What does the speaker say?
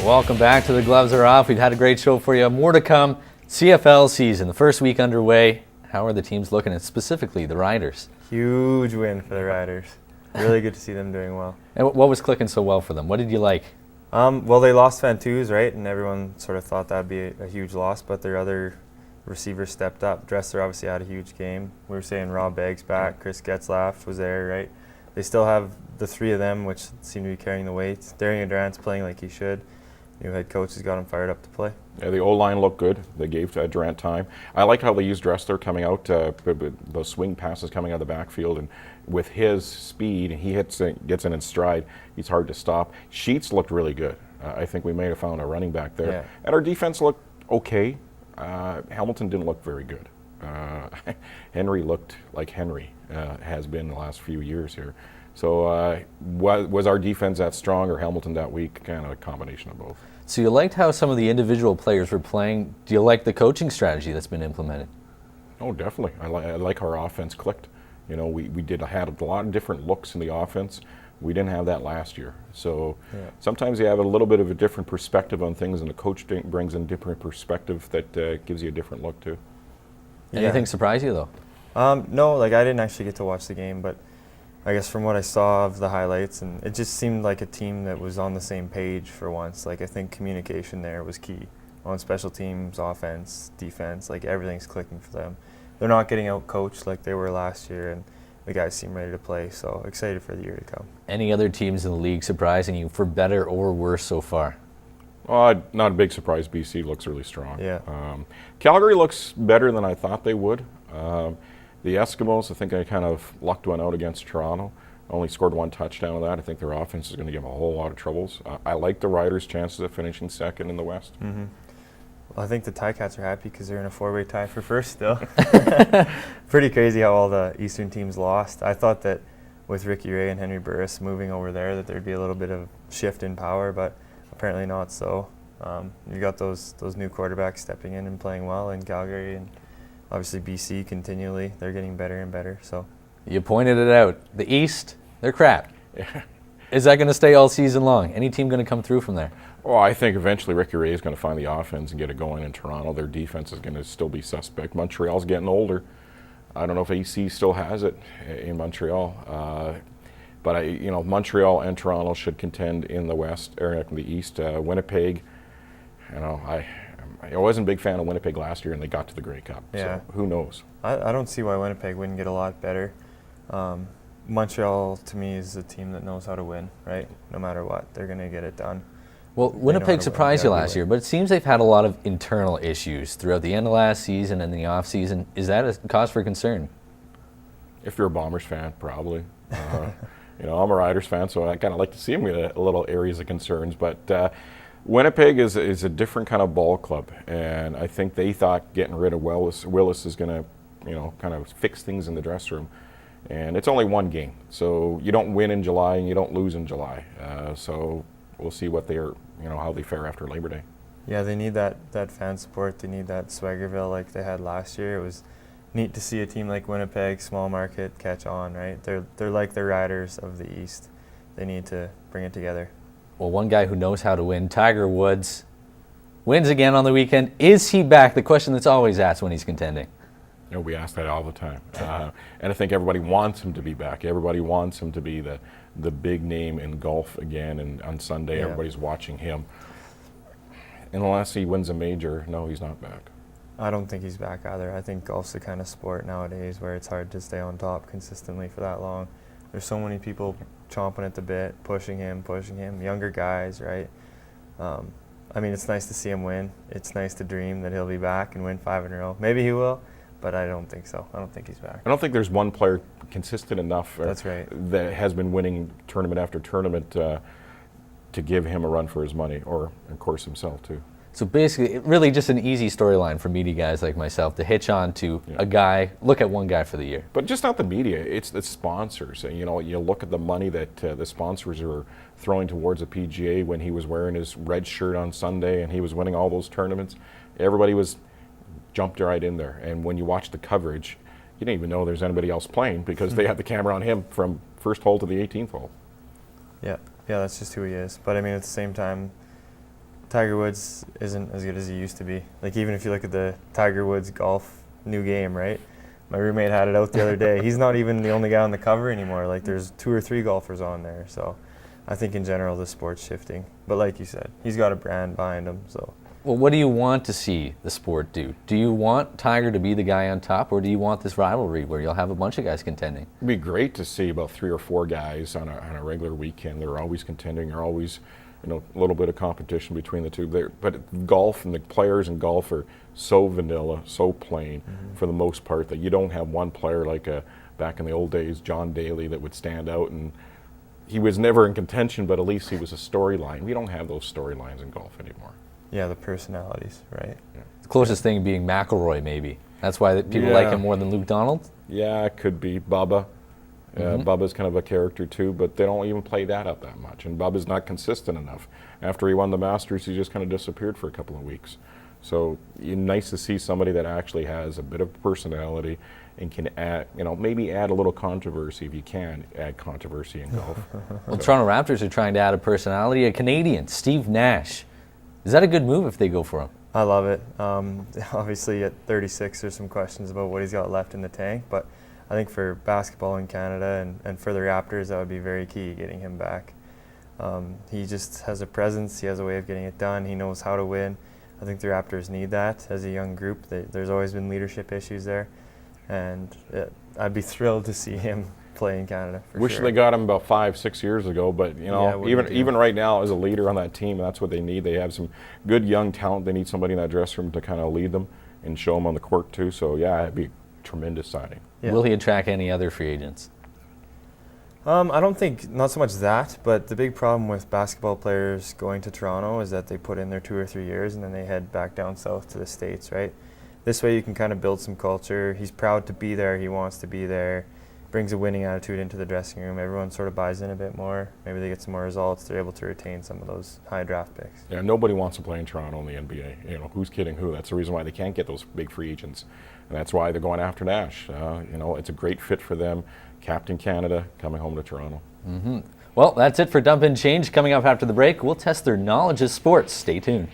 Welcome back to The Gloves Are Off. We've had a great show for you. More to come. CFL season, the first week underway. How are the teams looking, and specifically the Riders? Huge win for the Riders. Really good to see them doing well. And what was clicking so well for them? What did you like? Well, they lost Fantouz, right? And everyone sort of thought that'd be a huge loss, but their other receivers stepped up. Dressler obviously had a huge game. We were saying Rob Beggs back, Chris Getzlaff was there, right? They still have the three of them, which seem to be carrying the weight. Darian Durant's playing like he should. New head coach has got him fired up to play. Yeah, the O-line looked good. They gave Durant time. I liked how they used Dressler coming out, those swing passes coming out of the backfield, and with his speed, he gets in stride. He's hard to stop. Sheets looked really good. I think we may have found a running back there. Yeah. And our defense looked okay. Hamilton didn't look very good. Henry looked like Henry has been the last few years here. So was our defense that strong or Hamilton that weak? Kind of a combination of both. So you liked how some of the individual players were playing. Do you like the coaching strategy that's been implemented? Oh, definitely. I like how our offense clicked. You know, we had a lot of different looks in the offense. We didn't have that last year. So sometimes you have a little bit of a different perspective on things, and the coach brings in different perspective that gives you a different look too. Anything surprise you though? No, like I didn't actually get to watch the game, but I guess from what I saw of the highlights, and it just seemed like a team that was on the same page for once. Like I think communication there was key on special teams, offense, defense. Like everything's clicking for them. They're not getting out coached like they were last year, and the guys seem ready to play. So excited for the year to come. Any other teams in the league surprising you for better or worse so far? Not a big surprise. BC looks really strong. Yeah. Calgary looks better than I thought they would. The Eskimos, I think I kind of lucked one out against Toronto. Only scored one touchdown of that. I think their offense is going to give them a whole lot of troubles. I like the Riders' chances of finishing second in the West. Mm-hmm. Well, I think the Ticats are happy because they're in a four-way tie for first still. Pretty crazy how all the Eastern teams lost. I thought that with Ricky Ray and Henry Burris moving over there that there'd be a little bit of shift in power, but apparently not so. You got those new quarterbacks stepping in and playing well in Calgary, and obviously BC continually. They're getting better and better. So you pointed it out. The East, they're crap. Yeah. Is that going to stay all season long? Any team going to come through from there? Well, I think eventually Ricky Ray is going to find the offense and get it going in Toronto. Their defense is going to still be suspect. Montreal's getting older. I don't know if AC still has it in Montreal. But Montreal and Toronto should contend in the West, or in the East. Winnipeg, I wasn't a big fan of Winnipeg last year, and they got to the Grey Cup. Yeah. So who knows? I don't see why Winnipeg wouldn't get a lot better. Montreal, to me, is a team that knows how to win, right? No matter what, they're going to get it done. Well, Winnipeg surprised you last year, but it seems they've had a lot of internal issues throughout the end of last season and the off season. Is that a cause for concern? If you're a Bombers fan, probably. I'm a Riders fan, so I kind of like to see them get a little areas of concerns. But Winnipeg is a different kind of ball club, and I think they thought getting rid of Willis is going to, kind of fix things in the dressing room. And it's only one game, so you don't win in July and you don't lose in July. So we'll see what how they fare after Labor Day. Yeah, they need that fan support. They need that Swaggerville like they had last year. It was neat to see a team like Winnipeg, small market, catch on, right? They're like the Riders of the East. They need to bring it together. Well, one guy who knows how to win, Tiger Woods, wins again on the weekend. Is he back? The question that's always asked when he's contending. We ask that all the time. And I think everybody wants him to be back. Everybody wants him to be the big name in golf again. And on Sunday, Yeah. Everybody's watching him. Unless he wins a major, no, he's not back. I don't think he's back either. I think golf's the kind of sport nowadays where it's hard to stay on top consistently for that long. There's so many people chomping at the bit, pushing him, younger guys, right? It's nice to see him win. It's nice to dream that he'll be back and win 5 in a row. Maybe he will, but I don't think so. I don't think he's back. I don't think there's one player consistent enough That's right. that has been winning tournament after tournament to give him a run for his money, or, of course, himself, too. So basically, really just an easy storyline for media guys like myself to hitch on to a guy, look at one guy for the year. But just not the media, it's the sponsors. And, you look at the money that the sponsors are throwing towards the PGA when he was wearing his red shirt on Sunday and he was winning all those tournaments. Everybody jumped right in there. And when you watch the coverage, you didn't even know there's anybody else playing because they had the camera on him from first hole to the 18th hole. Yeah, that's just who he is. But I mean, at the same time, Tiger Woods isn't as good as he used to be. Like, even if you look at the Tiger Woods golf new game, right? My roommate had it out the other day. He's not even the only guy on the cover anymore. Like, there's 2 or 3 golfers on there. So I think in general the sport's shifting. But like you said, he's got a brand behind him. So. Well, what do you want to see the sport do? Do you want Tiger to be the guy on top, or do you want this rivalry where you'll have a bunch of guys contending? It'd be great to see about 3 or 4 guys on a regular weekend. They're always contending. They're always, a little bit of competition between the two. But golf and the players in golf are so vanilla, so plain for the most part that you don't have one player like back in the old days, John Daly, that would stand out. And he was never in contention, but at least he was a storyline. We don't have those storylines in golf anymore. Yeah, the personalities, right? Yeah. The closest thing being McIlroy, maybe. That's why people like him more than Luke Donald? Yeah, it could be Bubba. Bubba's kind of a character too, but they don't even play that up that much. And Bubba's not consistent enough. After he won the Masters, he just kind of disappeared for a couple of weeks. So nice to see somebody that actually has a bit of personality and can add, maybe add a little controversy if you can add controversy in golf. Well, Toronto Raptors are trying to add a personality, a Canadian, Steve Nash. Is that a good move if they go for him? I love it. Obviously, at 36, there's some questions about what he's got left in the tank, but I think for basketball in Canada and for the Raptors, that would be very key, getting him back. He just has a presence. He has a way of getting it done. He knows how to win. I think the Raptors need that as a young group. There's always been leadership issues there, and I'd be thrilled to see him play in Canada. Wish they got him about 5-6 years ago, but even right now as a leader on that team, that's what they need. They have some good young talent. They need somebody in that dressing room to kind of lead them and show them on the court too. So yeah, it'd be a tremendous signing. Yeah. Will he attract any other free agents? I don't think, not so much that, but the big problem with basketball players going to Toronto is that they put in their 2 or 3 years and then they head back down south to the States, right? This way you can kind of build some culture. He's proud to be there. He wants to be there. Brings a winning attitude into the dressing room. Everyone sort of buys in a bit more. Maybe they get some more results. They're able to retain some of those high draft picks. Yeah, nobody wants to play in Toronto in the NBA. Who's kidding who? That's the reason why they can't get those big free agents. And that's why they're going after Nash. It's a great fit for them. Captain Canada coming home to Toronto. Well, that's it for Dump and Change. Coming up after the break, we'll test their knowledge of sports. Stay tuned.